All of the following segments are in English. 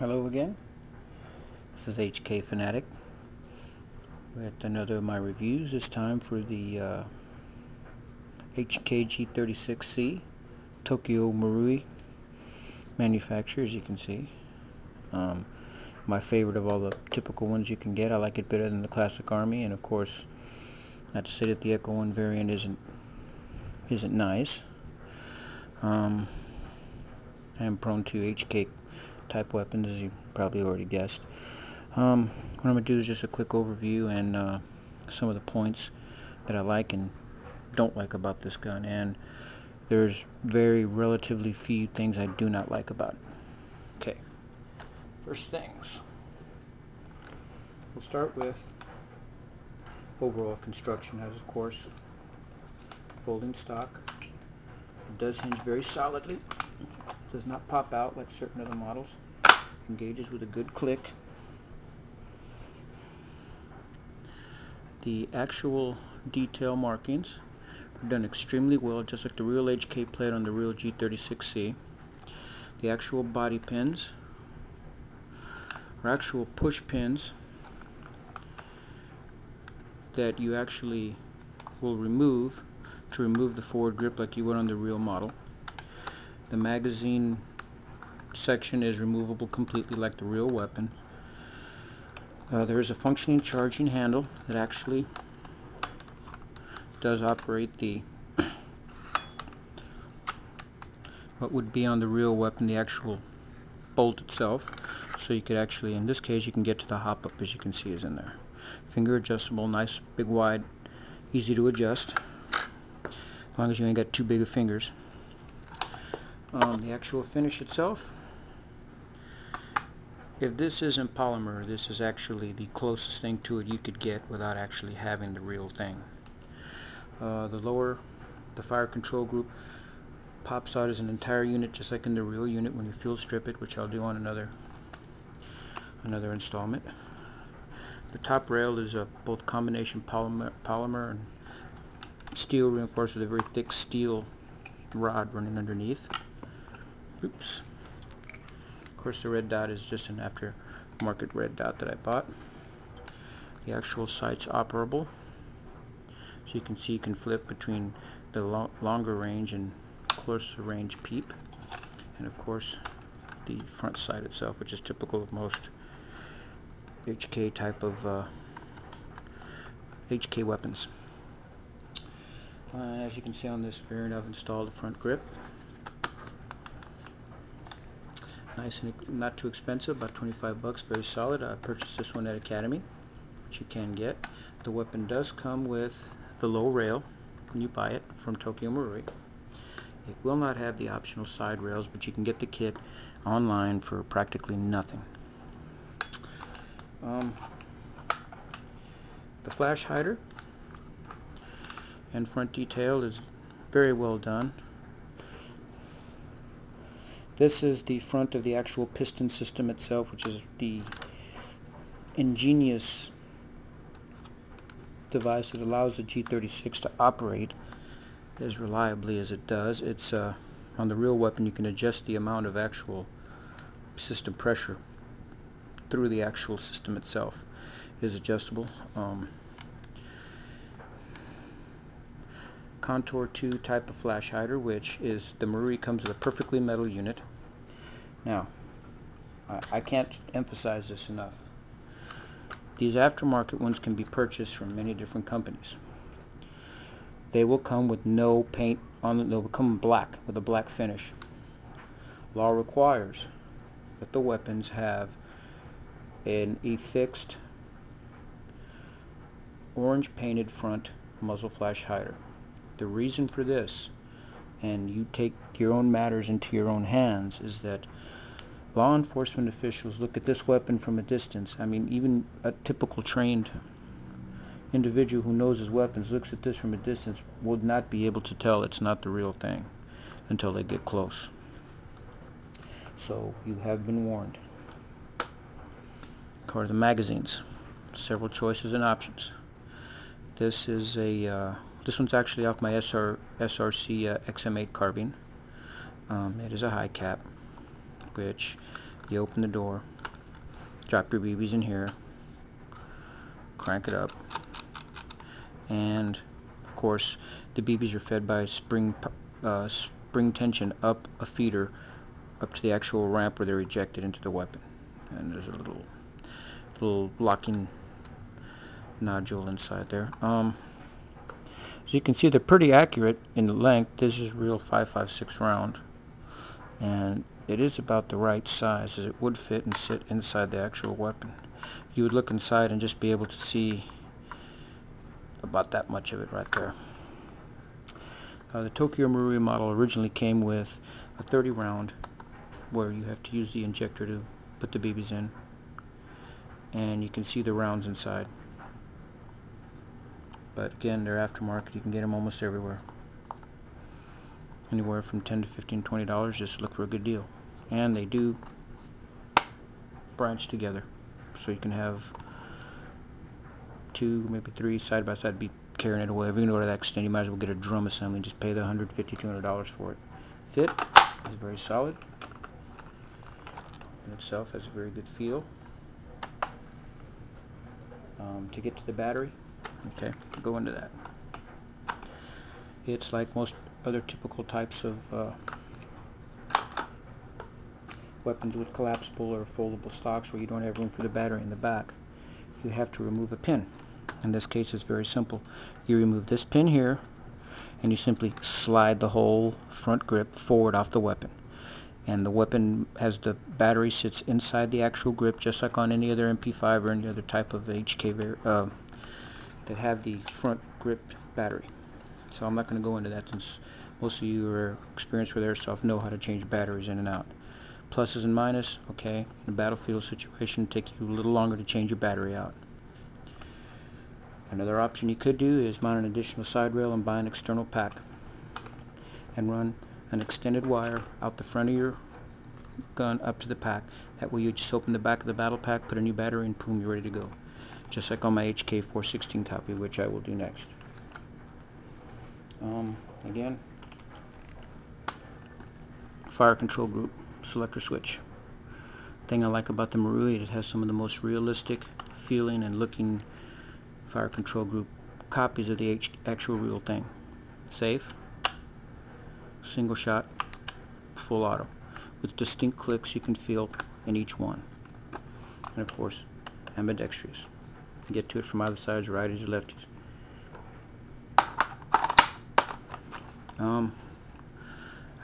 Hello again, this is HK Fanatic with another of my reviews. This time for the HKg36c Tokyo Marui manufacturer, as you can see. My favorite of all the typical ones you can get. I like it better than the Classic Army, and of course, not to say that the Echo 1 variant isn't nice. I am prone to HK type weapons, as you probably already guessed. What I'm going to do is just a quick overview and some of the points that I like and don't like about this gun, and there's very relatively few things I do not like about it. Okay, first things, we'll start with overall construction. As of course, folding stock. It does hinge very solidly, does not pop out like certain other models. Engages with a good click. The actual detail markings are done extremely well, just like the real HK plate on the real G36c. The actual body pins are actual push pins that you actually will remove to remove the forward grip like you would on the real model. The magazine section is removable completely like the real weapon. There is a functioning charging handle that actually does operate the what would be on the real weapon, the actual bolt itself. So you could actually, in this case, you can get to the hop up, as you can see is in there. Finger adjustable, nice big wide, easy to adjust, as long as you ain't got too big of fingers. The actual finish itself, if this isn't polymer, this is actually the closest thing to it you could get without actually having the real thing. The fire control group pops out as an entire unit, just like in the real unit when you field strip it, which I'll do on another installment. The top rail is both combination polymer and steel reinforced with a very thick steel rod running underneath. Oops. Of course, the red dot is just an aftermarket red dot that I bought. The actual sight's operable, so you can see you can flip between the longer range and closer range peep, and of course the front sight itself, which is typical of most HK type of HK weapons. As you can see on this variant, I've installed a front grip. Nice and not too expensive, about 25 bucks, very solid. I purchased this one at Academy, which you can get. The weapon does come with the low rail when you buy it from Tokyo Marui. It will not have the optional side rails, but you can get the kit online for practically nothing. The flash hider and front detail is very well done. This is the front of the actual piston system itself, which is the ingenious device that allows the G36 to operate as reliably as it does. It's on the real weapon you can adjust the amount of actual system pressure through the actual system itself. It is adjustable. Contour 2 type of flash hider, which is the Marui comes with a perfectly metal unit. Now, I can't emphasize this enough. These aftermarket ones can be purchased from many different companies. They will come with no paint on them. They'll come black with a black finish. Law requires that the weapons have an affixed orange painted front muzzle flash hider. The reason for this, and you take your own matters into your own hands, is that law enforcement officials look at this weapon from a distance. I mean, even a typical trained individual who knows his weapons looks at this from a distance would not be able to tell it's not the real thing until they get close. So you have been warned. According to the magazines, several choices and options. This is this one's actually off my SRC XM8 carbine. It is a high cap, which you open the door strap your BBs in here, crank it up, and of course the BBs are fed by spring tension up a feeder up to the actual ramp where they're ejected into the weapon. And there's a little locking nodule inside there. So you can see they're pretty accurate in length. This is real 5.56 round, and it is about the right size as it would fit and sit inside the actual weapon. You would look inside and just be able to see about that much of it right there. The Tokyo Marui model originally came with a 30 round where you have to use the injector to put the BBs in, and you can see the rounds inside. But again, they're aftermarket. You can get them almost everywhere. Anywhere from $10 to $15, $20. Just look for a good deal. And they do branch together, so you can have 2, maybe 3 side by side. Be carrying it away. If you're going to go to that extent, you might as well get a drum assembly and just pay the $150, $200 for it. Fit is very solid. In itself has a very good feel. To get to the battery, okay, go into that. It's like most other typical types of weapons with collapsible or foldable stocks where you don't have room for the battery in the back. You have to remove a pin. In this case, it's very simple. You remove this pin here, and you simply slide the whole front grip forward off the weapon. And the weapon, as the battery sits inside the actual grip, just like on any other MP5 or any other type of HK that have the front grip battery. So I'm not going to go into that since most of you are experienced with airsoft, know how to change batteries in and out. Pluses and minus, okay, in a battlefield situation, it takes you a little longer to change your battery out. Another option you could do is mount an additional side rail and buy an external pack and run an extended wire out the front of your gun up to the pack. That way you just open the back of the battle pack, put a new battery, and boom, you're ready to go. Just like on my HK36c copy, which I will do next. Again, fire control group, selector switch. Thing I like about the Marui, it has some of the most realistic feeling and looking fire control group copies of the actual real thing. Safe, single shot, full auto, with distinct clicks you can feel in each one. And of course, ambidextrous. You get to it from either sides, righties or lefties.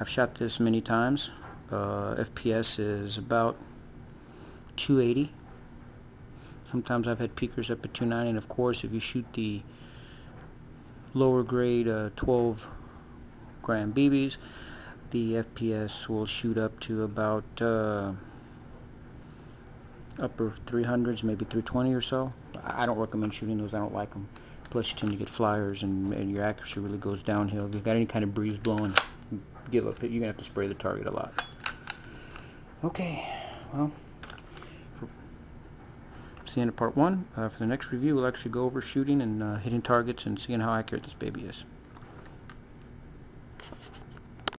I've shot this many times. FPS is about 280. Sometimes I've had peakers up at 290, and of course if you shoot the lower grade 12 gram BBs, the FPS will shoot up to about upper 300s, maybe 320 or so. I don't recommend shooting those. I don't like them. Plus you tend to get flyers, and your accuracy really goes downhill. If you've got any kind of breeze blowing, give up. You're going to have to spray the target a lot. Okay, well, that's the end of part 1. For the next review, we'll actually go over shooting and hitting targets and seeing how accurate this baby is.